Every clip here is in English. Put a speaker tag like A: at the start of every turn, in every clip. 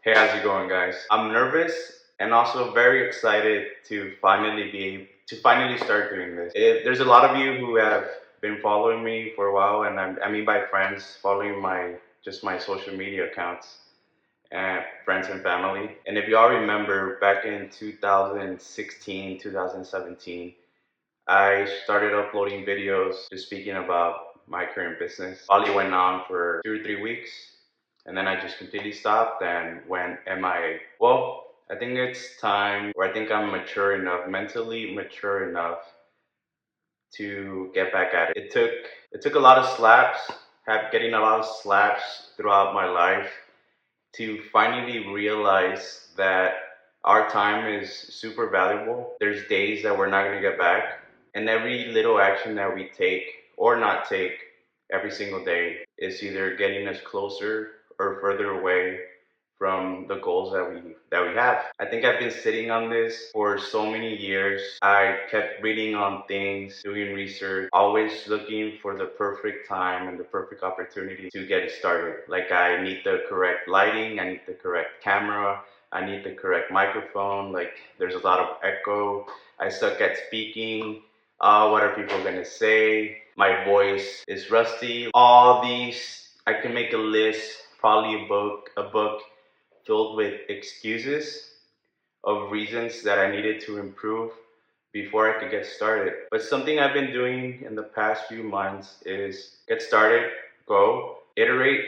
A: Hey, how's it going, guys? I'm nervous and also very excited to finally start doing this. There's a lot of you who have been following me for a while, and I mean by friends, following my social media accounts and friends and family. And if you all remember, back in 2016, 2017, I started uploading videos just speaking about my current business. Probably went on for 2 or 3 weeks, and then I just completely stopped and went MIA. Well, I think it's time, or I think I'm mature enough, mentally mature enough to get back at it. It took a lot of slaps, getting a lot of slaps throughout my life to finally realize that our time is super valuable. There's days that we're not going to get back, and every little action that we take or not take every single day is either getting us closer or further away from the goals that we have. I think I've been sitting on this for so many years. I kept reading on things, doing research, always looking for the perfect time and the perfect opportunity to get it started. Like, I need the correct lighting, I need the correct camera, I need the correct microphone. Like, there's a lot of echo. I suck at speaking. What are people gonna say? My voice is rusty. All these, I can make a list, probably a book filled with excuses of reasons that I needed to improve before I could get started. But something I've been doing in the past few months is get started, go, iterate,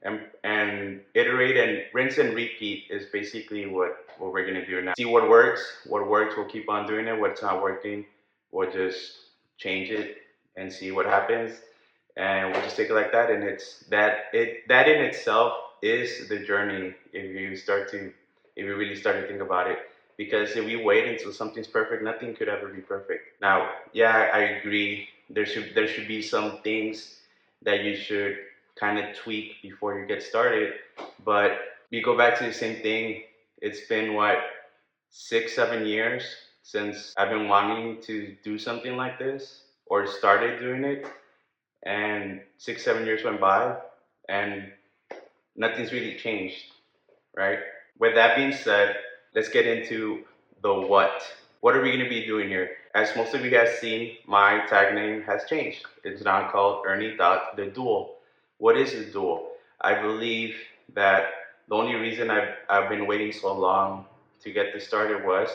A: and iterate and rinse and repeat is basically what we're gonna do now. See what works, we'll keep on doing it. What's not working, we'll just change it and see what happens. And we'll just take it like that. And that in itself is the journey if you really start to think about it. Because if we wait until something's perfect, nothing could ever be perfect. Now, yeah, I agree. There should be some things that you should kind of tweak before you get started. But you go back to the same thing. It's been what, 6, 7 years since I've been wanting to do something like this or started doing it, and 6, 7 years went by, and nothing's really changed, right? With that being said, let's get into the what. What are we going to be doing here? As most of you guys seen, my tag name has changed. It's now called The Duel. What is the Duel? I believe that the only reason I've been waiting so long to get this started was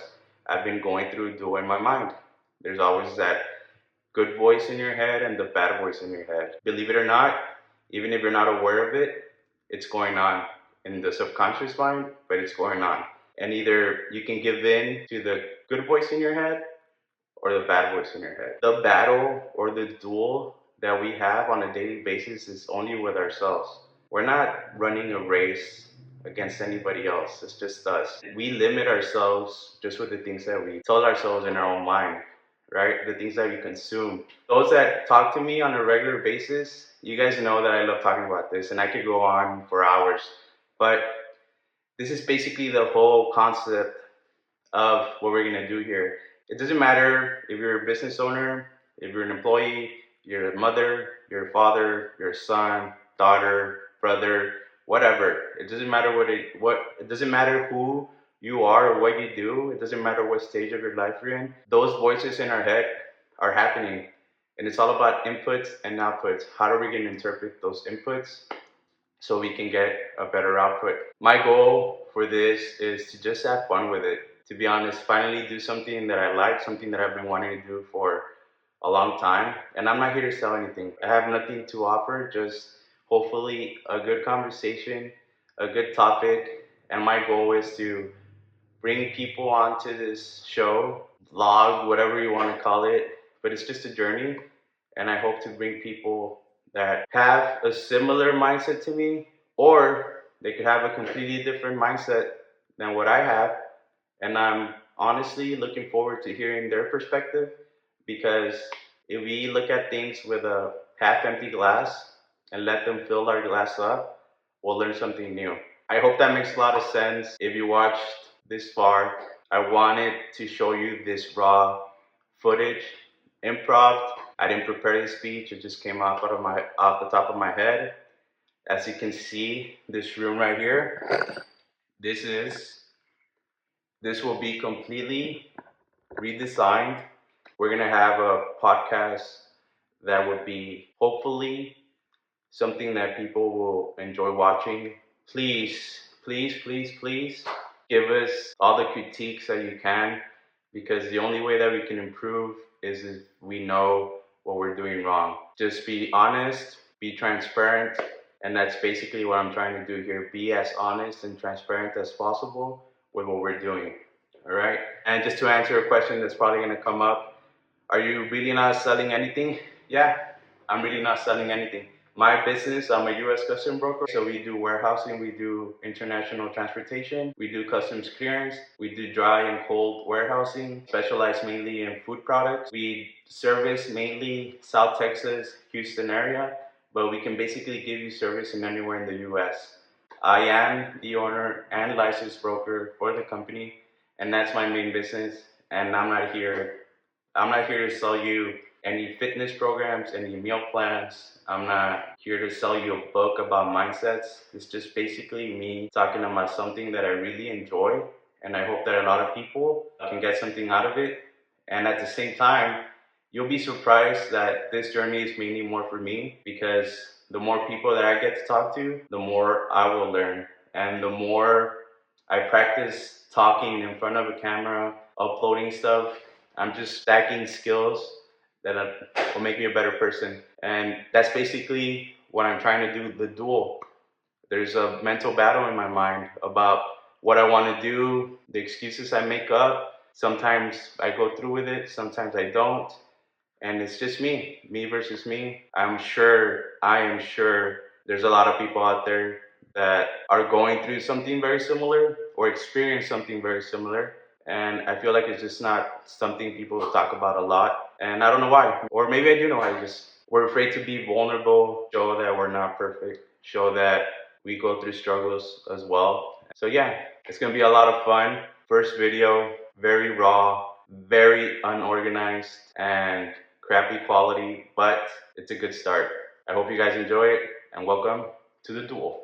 A: I've been going through a duel in my mind. There's always that good voice in your head and the bad voice in your head. Believe it or not, even if you're not aware of it, it's going on in the subconscious mind, but it's going on. And either you can give in to the good voice in your head or the bad voice in your head. The battle or the duel that we have on a daily basis is only with ourselves. We're not running a race against anybody else. It's just us. We limit ourselves just with the things that we tell ourselves in our own mind, right? The things that we consume. Those that talk to me on a regular basis, you guys know that I love talking about this, and I could go on for hours. But this is basically the whole concept of what we're gonna do here. It doesn't matter if you're a business owner, if you're an employee, you're a mother, you're a father, you're a son, daughter, brother, whatever. It doesn't matter it doesn't matter who you are or what you do. It doesn't matter what stage of your life you're in. Those voices in our head are happening. And it's all about inputs and outputs. How are we going to interpret those inputs so we can get a better output? My goal for this is to just have fun with it. To be honest, finally do something that I like, something that I've been wanting to do for a long time. And I'm not here to sell anything. I have nothing to offer, just hopefully a good conversation, a good topic. And my goal is to bring people onto this show, vlog, whatever you want to call it. But it's just a journey. And I hope to bring people that have a similar mindset to me, or they could have a completely different mindset than what I have. And I'm honestly looking forward to hearing their perspective, because if we look at things with a half empty glass and let them fill our glass up, we'll learn something new. I hope that makes a lot of sense. If you watched this far, I wanted to show you this raw footage, improv. I didn't prepare the speech, it just came off the top of my head. As you can see, this room right here, This is this will be completely redesigned. We're gonna have a podcast that would be hopefully something that people will enjoy watching. Please, please, please, please give us all the critiques that you can, because the only way that we can improve is if we know what we're doing wrong. Just be honest, be transparent, and that's basically what I'm trying to do here. Be as honest and transparent as possible with what we're doing. All right? And just to answer a question that's probably going to come up, are you really not selling anything? Yeah, I'm really not selling anything. My business, I'm a U.S. custom broker, so we do warehousing, we do international transportation, we do customs clearance, we do dry and cold warehousing, specialize mainly in food products. We service mainly South Texas, Houston area, but we can basically give you service in anywhere in the U.S. I am the owner and licensed broker for the company, and that's my main business, and I'm not here to sell you any fitness programs, any meal plans. I'm not here to sell you a book about mindsets. It's just basically me talking about something that I really enjoy, and I hope that a lot of people can get something out of it. And at the same time, you'll be surprised that this journey is mainly more for me, because the more people that I get to talk to, the more I will learn. And the more I practice talking in front of a camera, uploading stuff, I'm just stacking skills that will make me a better person. And that's basically what I'm trying to do, the duel. There's a mental battle in my mind about what I want to do, the excuses I make up. Sometimes I go through with it, sometimes I don't. And it's just me versus me. I am sure there's a lot of people out there that are going through something very similar or experience something very similar. And I feel like it's just not something people talk about a lot. And I don't know why. Or maybe I do know why. We're afraid to be vulnerable, show that we're not perfect, show that we go through struggles as well. So yeah, it's gonna be a lot of fun. First video, very raw, very unorganized, and crappy quality, but it's a good start. I hope you guys enjoy it, and welcome to the duel.